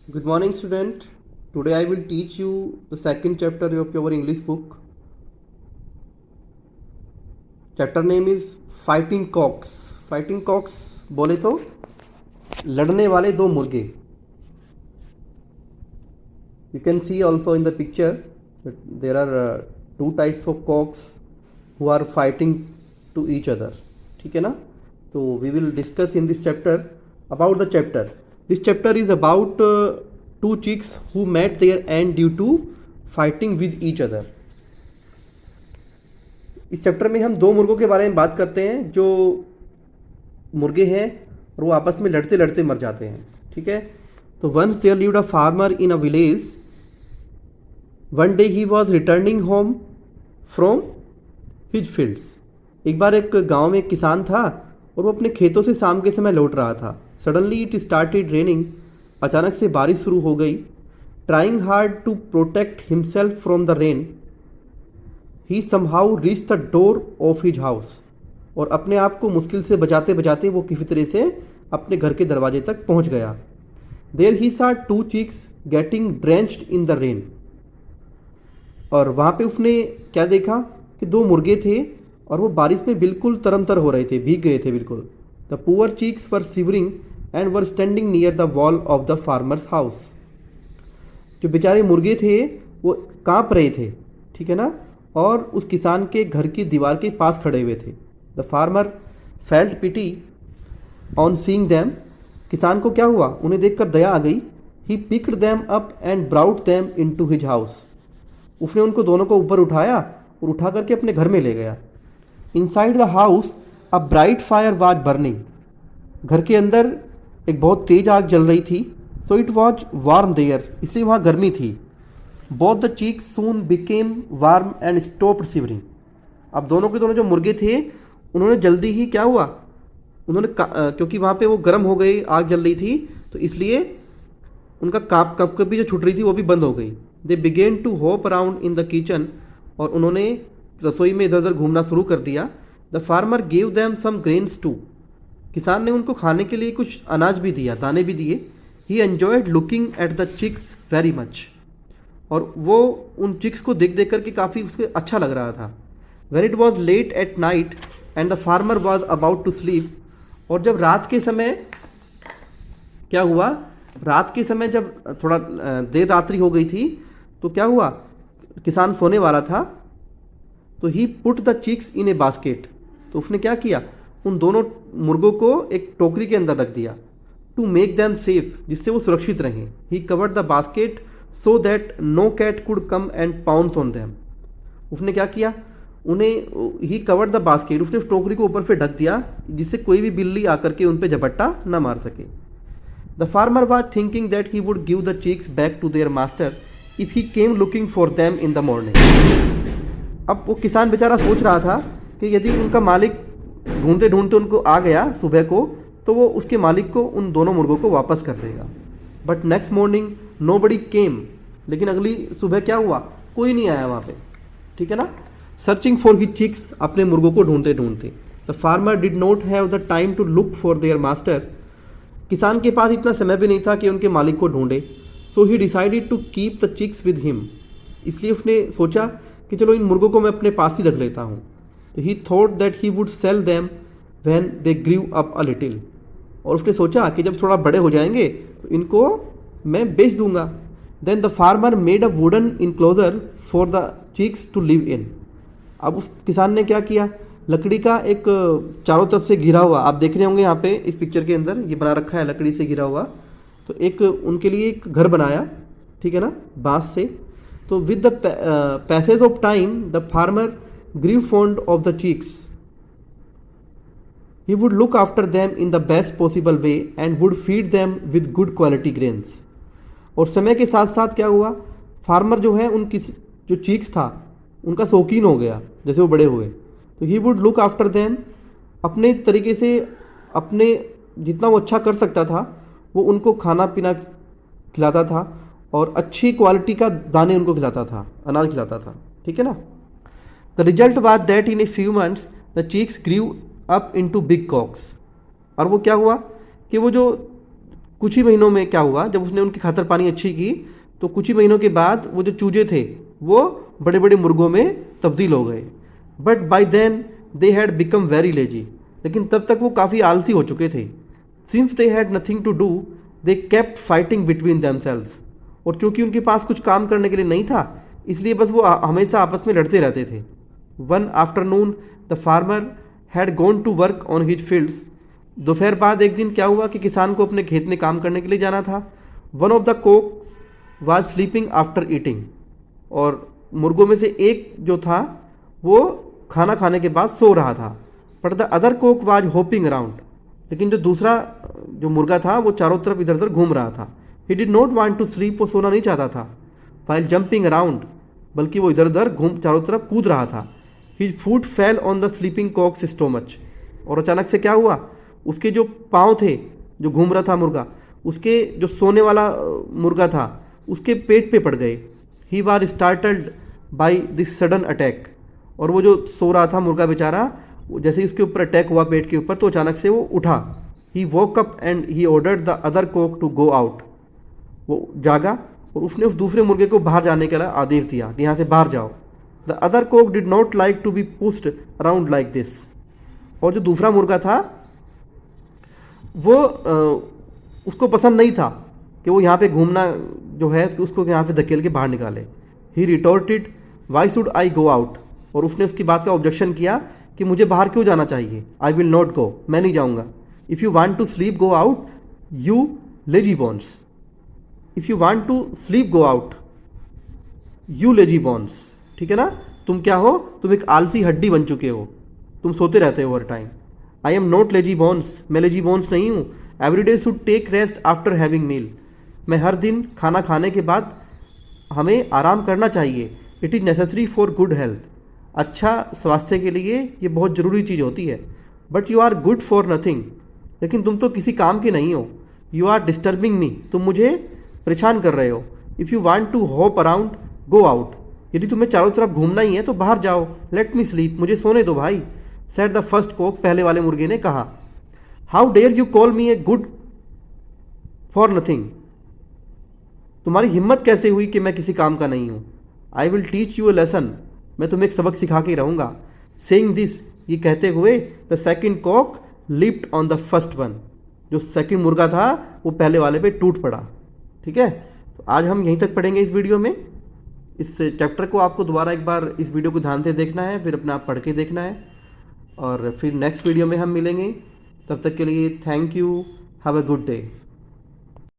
Good morning, student. Today I will teach you the second chapter of your English book. Chapter name is Fighting Cocks. Fighting Cocks बोले तो लड़ने वाले दो मुर्गे. You can see also in the picture that there are two types of cocks who are fighting to each other. ठीक है ना? तो we will discuss in this chapter about the chapter. This chapter is about two chicks who met their end due to fighting with each other. इस chapter में हम दो मुर्गों के बारे में बात करते हैं जो मुर्गे हैं और वो आपस में लड़ते लड़ते मर जाते हैं. ठीक है. तो once there lived a farmer in a village. One day he was returning home from his fields. एक बार एक गांव में एक किसान था और वो अपने खेतों से शाम के समय लौट रहा था. Suddenly it started raining. अचानक से बारिश शुरू हो गई. Trying hard to protect himself from the rain he somehow reach the door of his house. और अपने आप को मुश्किल से बचाते बचाते वो किसी तरह से अपने घर के दरवाजे तक पहुंच गया. There he saw two chicks getting drenched in the rain. और वहाँ पे उसने क्या देखा कि दो मुर्गे थे और वो बारिश में बिल्कुल तरमतर हो रहे थे, भीग गए थे बिल्कुल. The poor chicks were shivering and were standing near the wall of the farmer's house. जो बेचारे मुर्गे थे वो कांप रहे थे. ठीक है ना. और उस किसान के घर की दीवार के पास खड़े हुए थे. The farmer felt pity on seeing them. किसान को क्या हुआ, उन्हें देखकर दया आ गई. He picked them up and brought them into his house. उसने उनको दोनों को ऊपर उठाया और उठा करके अपने घर में ले गया. Inside the house a bright fire was burning. घर के अंदर एक बहुत तेज आग जल रही थी. So it was warm there. इसलिए वहाँ गर्मी थी. Both the chicks soon became warm and stopped shivering. अब दोनों के दोनों जो मुर्गे थे उन्होंने जल्दी ही क्या हुआ, उन्होंने क्योंकि वहाँ पे वो गर्म हो गई, आग जल रही थी, तो इसलिए उनका कप भी जो छुट रही थी वो भी बंद हो गई. They began to hop around in the kitchen. और उन्होंने रसोई में इधर उधर घूमना शुरू कर दिया. The farmer gave them some grains too. किसान ने उनको खाने के लिए कुछ अनाज भी दिया, दाने भी दिए. He enjoyed looking at the chicks very much. और वो उन चिक्स को देख देख करके काफ़ी उसके अच्छा लग रहा था. When it was late at night and the farmer was about to sleep. और जब रात के समय क्या हुआ, रात के समय जब थोड़ा देर रात्रि हो गई थी तो क्या हुआ, किसान सोने वाला था. तो he put the chicks in a basket. तो उसने क्या किया, उन दोनों मुर्गों को एक टोकरी के अंदर रख दिया. टू मेक दैम सेफ, जिससे वो सुरक्षित रहें. He covered the basket so that no cat could come and pounce on them. उसने क्या किया, उन्हें ही कवर्ड द बास्केट, उसने उस टोकरी को ऊपर से ढक दिया जिससे कोई भी बिल्ली आकर के उन पर झपट्टा न मार सके. The farmer was thinking that he would give the chicks back to their master if he came looking for them in the morning. अब वो किसान बेचारा सोच रहा था कि यदि उनका मालिक ढूंढते ढूंढते उनको आ गया सुबह को, तो वो उसके मालिक को, उन दोनों मुर्गों को वापस कर देगा. बट नेक्स्ट मॉर्निंग नो बडी केम. लेकिन अगली सुबह क्या हुआ, कोई नहीं आया वहाँ पे. ठीक है ना. सर्चिंग फॉर हिज चिक्स, अपने मुर्गों को ढूंढते ढूंढते. The farmer did not have the time to look for their master. किसान के पास इतना समय भी नहीं था कि उनके मालिक को ढूंढे. So he decided to keep the chicks with him. इसलिए उसने सोचा कि चलो इन मुर्गों को मैं अपने पास ही रख लेता हूँ. ही thought that he would sell them when they grew up a little. और उसने सोचा कि जब थोड़ा बड़े हो जाएंगे तो इनको मैं बेच दूंगा. Then the farmer made a wooden enclosure for the chicks to live in. अब उस किसान ने क्या किया, लकड़ी का एक चारों तरफ से घिरा हुआ, आप देख रहे होंगे यहाँ पे इस पिक्चर के अंदर ये बना रखा है लकड़ी से घिरा हुआ. तो एक उनके लिए एक घर बनाया. ठीक है ना, बांस से. तो with the passage of time the farmer grew fond of the chicks. He would look after them in the best possible way and would feed them with good quality grains. और समय के साथ साथ क्या हुआ, फार्मर जो है उनकी जो चिक्स था उनका शौकीन हो गया जैसे वो बड़े हुए. तो ही वुड लुक आफ्टर देम, अपने तरीके से, अपने जितना वो अच्छा कर सकता था वो उनको खाना पीना खिलाता था और अच्छी क्वालिटी का दाने उनको खिलाता था, अनाज खिलाता था. ठीक है ना. The result was that in a few months the chicks grew up into big cocks. और वो क्या हुआ कि वो जो कुछ ही महीनों में क्या हुआ, जब उसने उनकी खातर पानी अच्छी की तो कुछ ही महीनों के बाद वो जो चूजे थे वो बड़े बड़े मुर्गों में तब्दील हो गए। But by then they had become very lazy, लेकिन तब तक वो काफ़ी आलसी हो चुके थे। Since they had nothing to do they kept fighting between themselves, और चूंकि उनके पास कुछ काम करने के लिए नहीं था इसलिए बस वो हमेशा आपस में लड़ते रहते थे। One afternoon the farmer had gone to work on his fields, दोपहर बाद एक दिन क्या हुआ कि किसान को अपने खेत में काम करने के लिए जाना था। One of the Cokes was sleeping after eating, और मुर्गों में से एक जो था वो खाना खाने के बाद सो रहा था। But the other Coke was hopping around, लेकिन जो दूसरा जो मुर्गा था वो चारों तरफ इधर उधर घूम रहा था। He did not want to sleep, वो सोना नहीं चाहता था। वाइल जंपिंग अराउंड, बल्कि वो इधर उधर घूम चारों तरफ कूद रहा था। His foot fell on the sleeping cock's stomach, और अचानक से क्या हुआ, उसके जो पाँव थे, जो घूम रहा था मुर्गा, उसके जो सोने वाला मुर्गा था उसके पेट पे पड़ गए। He was startled by this sudden attack, और वो जो सो रहा था मुर्गा बेचारा, जैसे ही उसके ऊपर अटैक हुआ पेट के ऊपर तो अचानक से वो उठा। He woke up and he ordered the other cock to go out, वो जागा और उसने उस दूसरे मुर्गे को बाहर जाने का आदेश दिया कि यहाँ से बाहर जाओ। The other cock did not like to be pushed around like this, और जो दूसरा मुर्गा था वो उसको पसंद नहीं था कि वो यहाँ पे घूमना जो है कि उसको यहाँ पे धकेल के बाहर निकाले। He retorted why should I go out, और उसने उसकी बात का ऑब्जेक्शन किया कि मुझे बाहर क्यों जाना चाहिए। आई विल नॉट गो, मैं नहीं जाऊँगा। If you want to sleep go out you lazy bones, if you want to sleep go out you lazy bones, ठीक है ना। तुम क्या हो, तुम एक आलसी हड्डी बन चुके हो, तुम सोते रहते हो हर time. I am not lazy bones, मैं लेजी बॉन्स नहीं हूँ। Every day should take rest after having meal, मैं हर दिन खाना खाने के बाद हमें आराम करना चाहिए। It is necessary for good health, अच्छा स्वास्थ्य के लिए ये बहुत ज़रूरी चीज़ होती है। But you are good for nothing, लेकिन तुम तो किसी काम के नहीं हो। यू आर डिस्टर्बिंग मी, तुम मुझे परेशान कर रहे हो। If you want to hop around go out, यदि तुम्हें चारों तरफ घूमना ही है तो बाहर जाओ। लेट मी स्लीप, मुझे सोने दो भाई, सेड द फर्स्ट कोक, पहले वाले मुर्गे ने कहा। How dare you call me a good for nothing, तुम्हारी हिम्मत कैसे हुई कि मैं किसी काम का नहीं हूं। I will teach U A lesson, मैं तुम्हें एक सबक सिखा के रहूंगा। सेइंग दिस, ये कहते हुए the second cock leaped on the first one, जो सेकंड मुर्गा था वो पहले वाले पे टूट पड़ा। ठीक है, तो आज हम यहीं तक पढ़ेंगे इस वीडियो में। इस चैप्टर को आपको दोबारा एक बार इस वीडियो को ध्यान से देखना है, फिर अपना आप पढ़ के देखना है, और फिर नेक्स्ट वीडियो में हम मिलेंगे। तब तक के लिए thank you, have a good day.